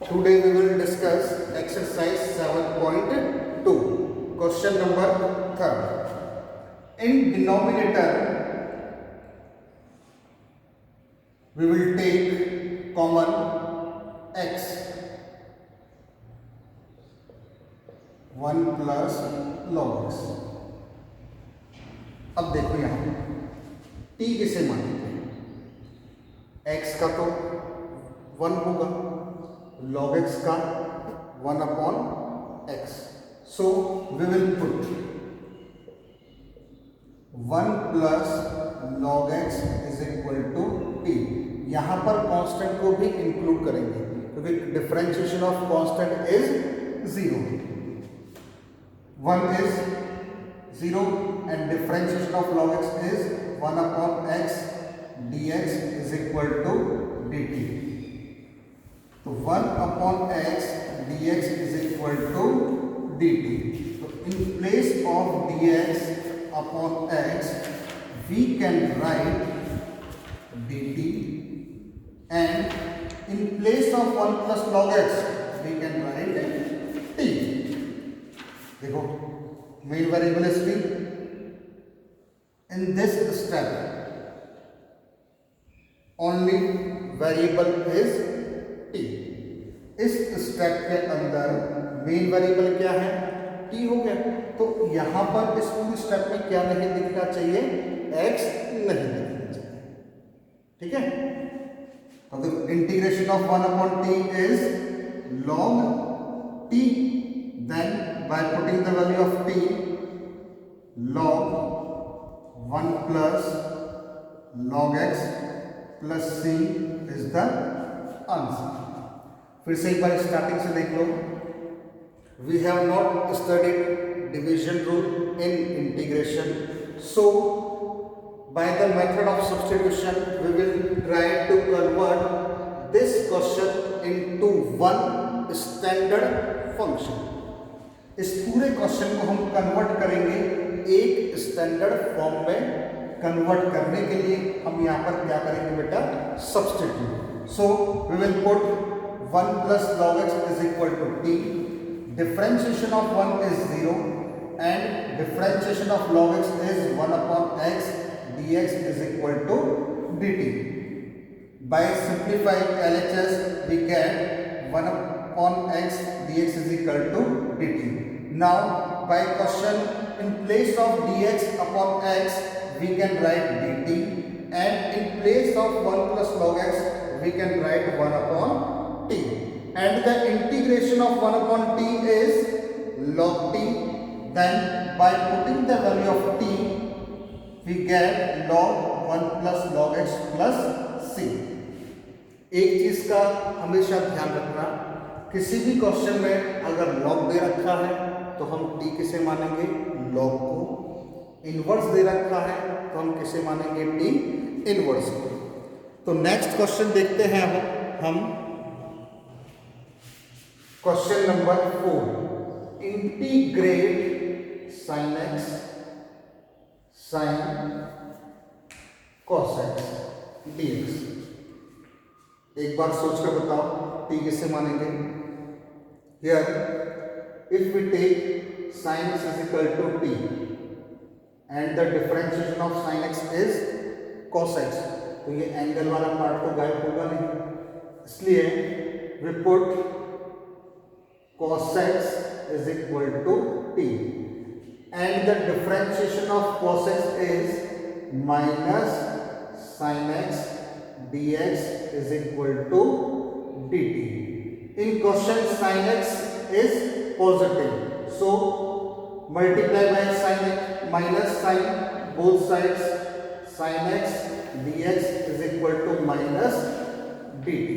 Today we will discuss exercise 7.2. Question number 3. In denominator, we will take common x 1 plus log x. अब देखो यहाँ t किसे मानेंगे? x का तो 1 होगा, log x का 1 upon x. So we will put 1 plus log x is equal to t. यहाँ पर कांस्टेंट को भी इंक्लूड करेंगे क्योंकि differentiation of constant is 0. 1 is 0 and differentiation of log x is 1 upon x dx is equal to dt. तो 1 upon x dx is equal to dt. So in place of dx upon x we can write dt and in place of 1 plus log x we can write t. देखो main variable is t. In this step only variable is t. इस step के अंदर main variable क्या है? t हो गया. तो यहां पर इस पूरी स्टेप में क्या नहीं दिखना चाहिए? x नहीं दिखना चाहिए. ठीक है. तो the integration of 1 upon t is log t. Then by putting the value of t, log 1 plus log x plus c is the answer. फिर से एक बार स्टार्टिंग से देख लो. We have not studied division rule in integration. So by the method of substitution we will try to convert this question into one standard function. इस पूरे question को हम convert करेंगे एक स्टैंडर्ड फॉर्म में. कन्वर्ट करने के लिए हम यहाँ पर क्या करेंगे बेटा? Substitute. So we will put 1 plus log x is equal to t. Differentiation of 1 is 0 and differentiation of log x is 1 upon x dx is equal to dt. By simplifying LHS we get 1 upon x dx is equal to dt. Now by question in place of dx upon x we can write dt and in place of 1 plus log x we can write 1 upon t and the integration of 1 upon t is log t. Then by putting the value of t we get log 1 plus log x plus c. एक चीज का हमेशा ध्यान रखना, किसी भी question में अगर लॉग दे रखा है तो हम t किसे मानेंगे? लॉग को. इनवर्स दे रखा है तो हम किसे मानेंगे? t इनवर्स को. तो नेक्स्ट क्वेश्चन देखते हैं हम question number 4. Integrate sine x sine cos x dx. एक बार सोच कर बताओ t किसे मानेंगे? Here if we take sin x is equal to t and the differentiation of sin x is cos x, तो ये एंगल वाला पार्ट तो गायब होगा नहीं, इसलिए we put cos x is equal to t and the differentiation of cos x is minus sin x dx is equal to dt. In question sin x is positive, so multiply by sin x minus sin both sides. Sin x dx is equal to minus dt.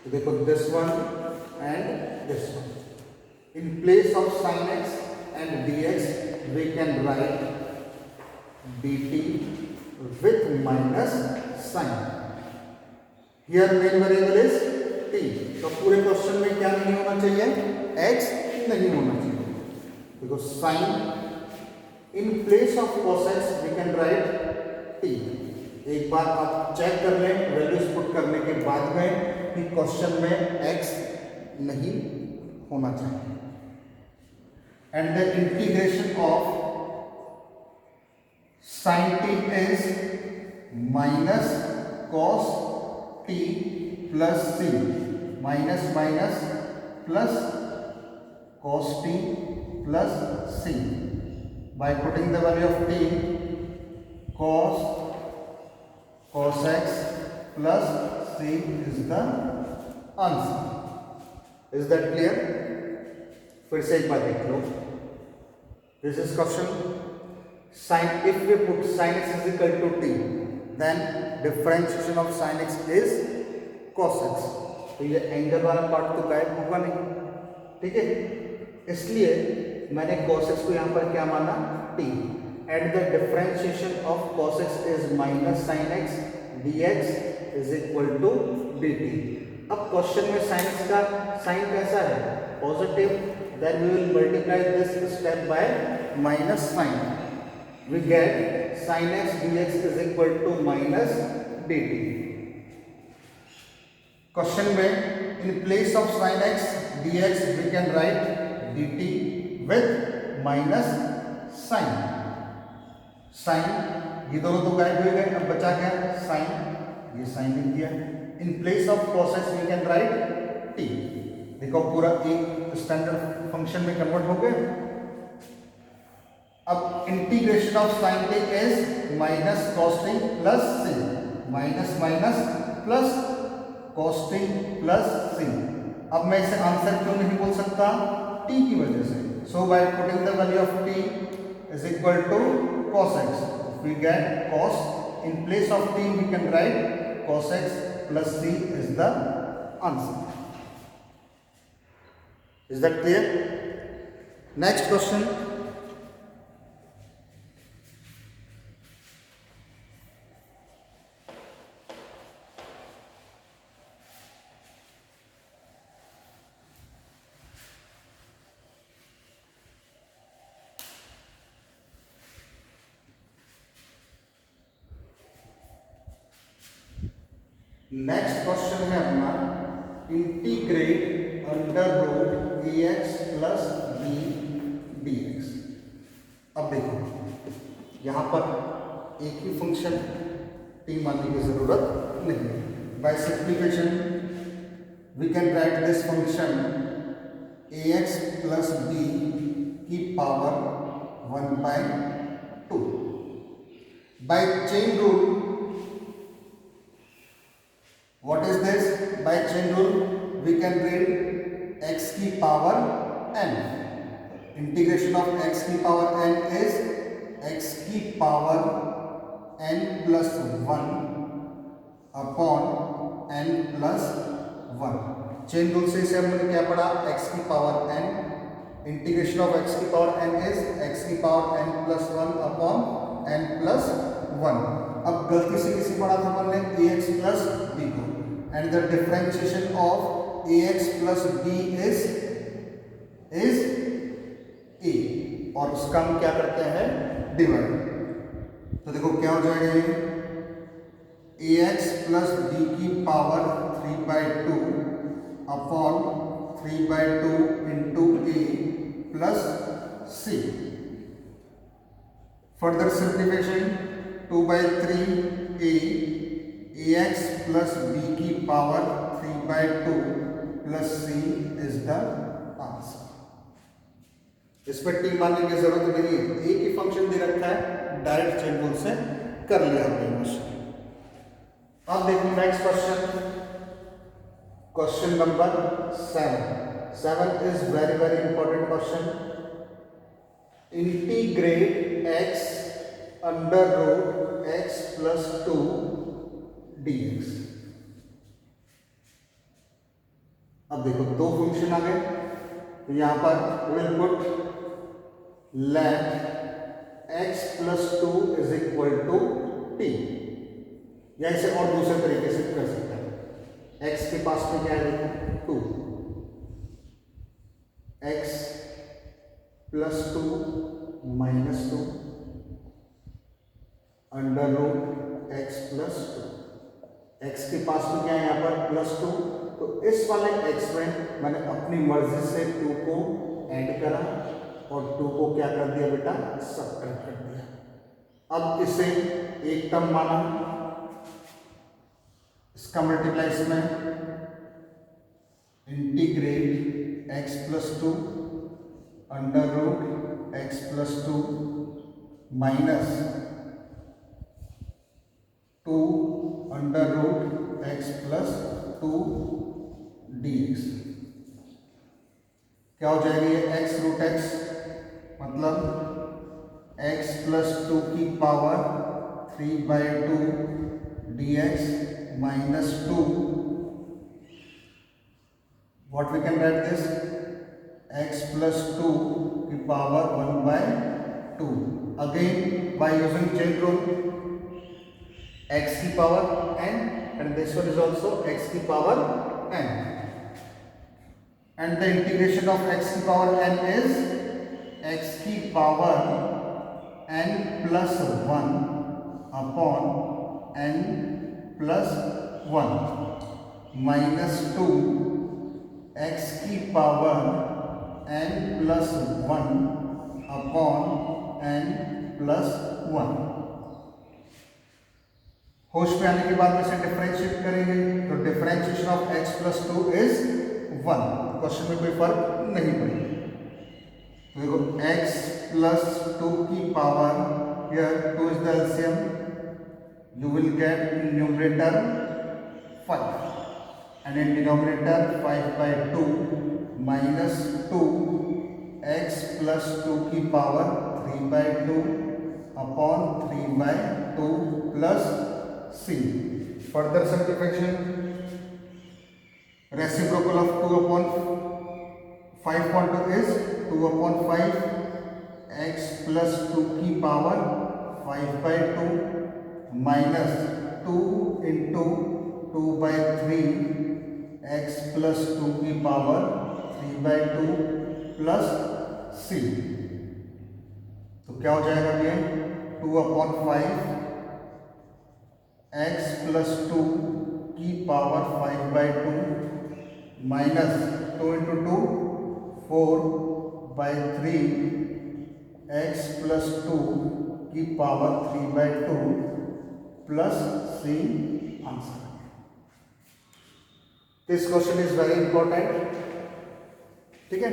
तो देखो this one and this one. In place of sin x and dx we can write dt with minus sin. Here main variable is t. तो पूरे question में क्या नहीं होना चाहिए? x नहीं होना चाहिए. Because sin in place of cos x we can write t. एक बार आप चेक कर लें वैल्यूज पुट करने के बाद में कि क्वेश्चन में x नहीं होना चाहिए। And the integration of sin t is minus cos t plus c, minus minus plus cos t plus c. By putting the value of t, cos x plus c is the answer. Is that clear? फिर से एक बार देख लो. This is question. Sin, if we put sin x is equal to t, then differentiation of sin x is cos x. तो ये angle वाला part तो गायब होगा नहीं, ठीक है, इसलिए मैंने cos x को यहाँ पर क्या माना, t. And the differentiation of cos x is minus sin x dx is equal to dt. अब क्वेश्चन में sin x का साइन कैसा है, positive, then we will multiply this step by minus sign. We get sin x dx is equal to minus dt. Question में in place of sin x dx we can write dt with minus sin. Sin ये दोनों तो गायब हो गए, अब बचा क्या sin, ये sin लिख दिया. In place of cos x we can write t. देखो पूरा एक स्टैंडर्ड फंक्शन में कन्वर्ट हो गए. अब integration of sine T is minus cos T plus C, minus minus plus cos T plus C. अब मैं इसे आंसर क्यों नहीं बोल सकता, टी की वजह से. So by putting the value of t is equal to cos x, we get cos. In place of t we can write cos x plus c is the answer. Is that clear? Next question. Next question है अपना integrate under root a x plus b d x. अब देखो यहाँ पर एक ही function T मानने की जरूरत नहीं है. By simplification we can write this function a x plus b की power 1/2. By chain rule, what is this? By chain rule we can read x की power n. Integration of x की power n is x की power n plus 1 upon n plus 1. Chain rule से इसे हमने क्या पढ़ा, x की power n. Integration of x की पावर n is x की power n plus 1 upon n plus 1. अब गलती से किसी पढ़ा था हमने ax plus b को. And the differentiation of ax plus b is a, और उसका हम क्या करते हैं, डिवाइड. तो देखो क्या हो जाएगा ये ax plus b की power 3/2 upon 3/2 into a plus c. Further simplification 2/3 a ax plus b की power 3/2 plus c is the answer. इस पर टी मानने की जरूरत नहीं है, एक ही फंक्शन दे रखा है, डायरेक्ट चेन रूल से कर लिया हमने क्वेश्चन. अब देखो next question, question number 7 is very important question. Integrate x under root x plus 2 dx. अब देखो दो फंक्शन आ गए, तो यहां पर will put let x plus 2 is equal to t, या इसे और दूसरे तरीके से कर सकते हैं. x के पास में क्या है, देखो 2, x plus 2 minus 2 under root x plus two, x के पास में क्या है यहाँ पर प्लस टू, तो इस वाले x में मैंने अपनी मर्जी से 2 को ऐड करा और 2 को क्या कर दिया बेटा, सब्ट्रैक्ट कर दिया। अब इसे एक टर्म माना, इसका मल्टीप्लाई इसमें integrate x plus two under root x plus two minus 2 under root x plus two dx। क्या हो जाएगा ये x रूट x, मतलब x प्लस टू की power 3/2 dx minus 2, what we can write this, x plus 2 की power 1/2, again by using chain rule, x की power n and this one is also x की power n, and the integration of x की power n is x की power n plus 1 upon n plus 1 minus 2 x की power n plus 1 upon n plus 1। होश पे आने के बाद में इसे डिफरेंशिएट करेंगे, तो differentiation of x plus two is 1, question में कोई फर्क नहीं पड़ेगा। तो देखो x प्लस टू की power, here 2 is the LCM, you will get in numerator 5 and in denominator 5/2 minus 2 x plus 2 की power 3/2 upon 3/2 plus c। Further simplification, reciprocal of 2 upon 5/2 is 2 upon 5 x plus 2 की power 5/2 minus 2 into 2/3 x plus 2 की power 3/2 plus c। तो क्या हो जाएगा ये 2 upon 5 x plus 2 की power 5/2 minus 2 into 2 4/3 x plus 2 की power 3/2 plus c answer. This question is very important, ठीक है।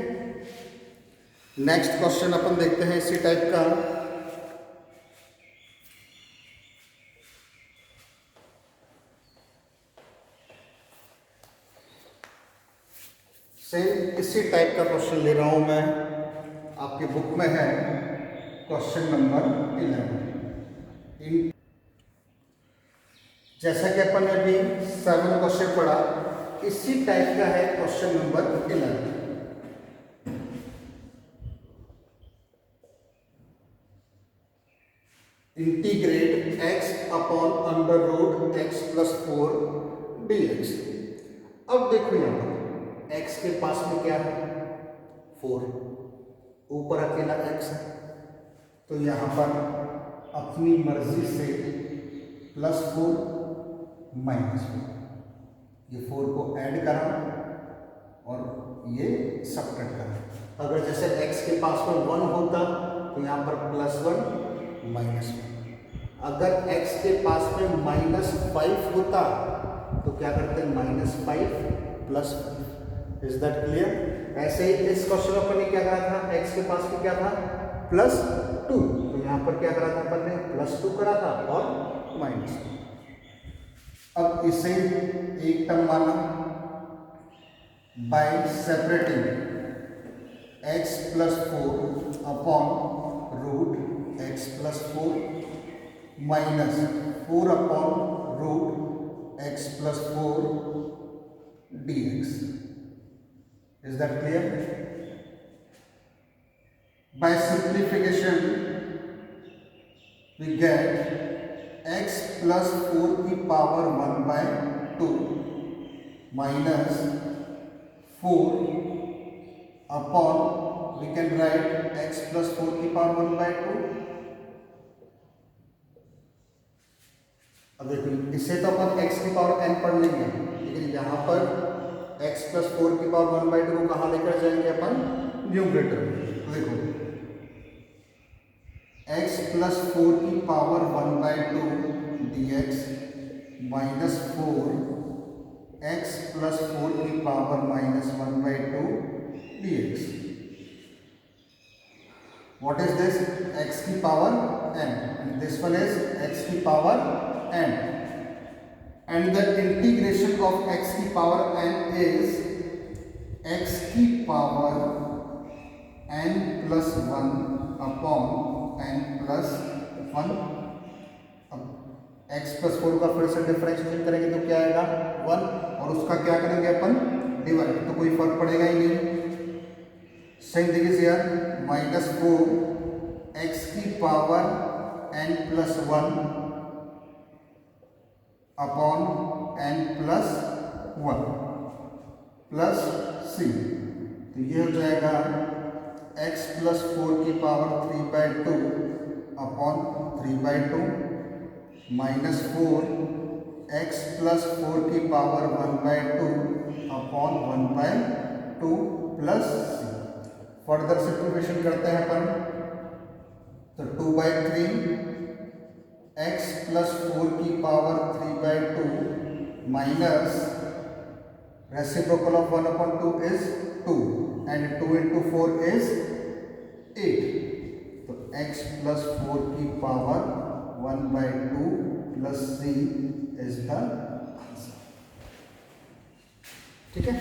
नेक्स्ट क्वेश्चन अपन देखते हैं इसी टाइप का। सेम इसी टाइप का क्वेश्चन ले रहा हूं मैं, आपकी बुक में है क्वेश्चन नंबर 11। जैसा कि अपन ने अभी 7 क्वेश्चन पढ़ा, इसी टाइप का है question number 11। Integrate x upon under root x plus 4 dx। अब देखो यहां पर x के पास में क्या है 4, ऊपर अकेला x है, तो यहां पर अपनी मर्जी से प्लस 4 माइनस 4, ये 4 को ऐड करा और ये सब्ट्रैक्ट करा। अगर जैसे x के पास में 1 होता तो यहां पर प्लस 1 माइनस 1, अगर x के पास में -5 होता तो क्या करते हैं -5 प्लस 5। Is that clear? ऐसे ही इस क्वेश्चन में अपन ने क्या करा था, x के पास में क्या था +2, तो यहां पर क्या करा था अपन ने +2 करा था और -2। अब इसे एक टर्म माना by separating x plus 4 upon root x plus 4 minus 4 upon root x plus 4 dx। Is that clear? By simplification, we get x plus 4 की power 1/2 minus 4 upon, we can write x plus 4 की power 1/2 अब देखो इससे तो अपन x की power n पढ़ लेंगे, लेकिन यहाँ पर x प्लस 4 की पावर 1/2 को कहाँ लेकर जाएंगे अपन, न्यूमरेटर में। तो देखो x प्लस 4 की power 1/2 dx minus 4 x plus 4 की power minus 1/2 dx। What is this? X की power n, and this one is x की power n, and the integration of x की पावर n is x की power n plus 1 upon n plus 1। अब x plus 4 का फिर से differentiation करेंगे तो क्या आएगा 1, और उसका क्या करेंगे अपन डिवाइड, तो कोई फर्क पड़ेगा ही नहीं। सेम देखिए यार, माइनस 4 x की power n plus 1 upon n plus 1 plus c, तो ये हो जाएगा x प्लस 4 की power 3/2 upon 3/2 minus 4 x plus 4 की power 1/2 upon 1/2 plus c। Further simplification करते हैं अपन, तो 2/3 x प्लस 4 की power 3/2 minus reciprocal of 1/2 is 2 and 2 into 4 is 8, तो x प्लस 4 की power 1/2 plus c is the answer. ठीक है।